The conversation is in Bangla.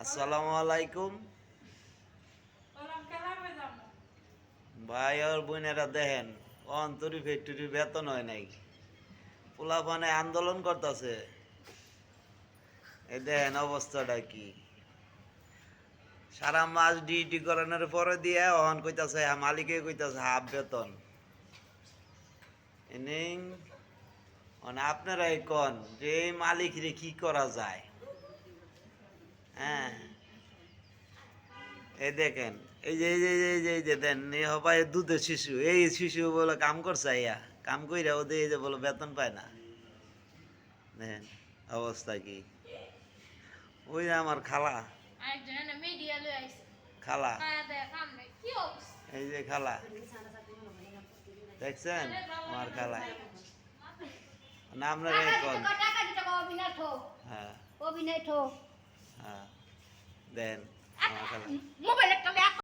আসসালামু আলাইকুম ভাই আর বোনেরা, দেখেন অন্তরি ফ্যাক্টরি বেতন হয় নাই, পোলাপানে আন্দোলন করতেছে। এই দেখেন অবস্থাটা কি, সারা মাস ডিউটি করানোর পরে দিয়ে অহন কইতাছে, মালিকে কইতাছে হাফ বেতন। এনে আপনারাই কন যে এই মালিক রে কি করা যায়। হ্যাঁ, এই দেখেন, এই যে দেন হবাই দুধের শিশু, এই শিশু বলে কাম করছে, ইয়া কাম কইরা ওদের এই যে বলে বেতন পায় না। দেখেন অবস্থা কি। ওই যে আমার খালা, খালা, এই যে খালা, দেখছেন আমার খালা, না আপনারা কোন। হ্যাঁ, হ্যাঁ, দেন আমার খালা।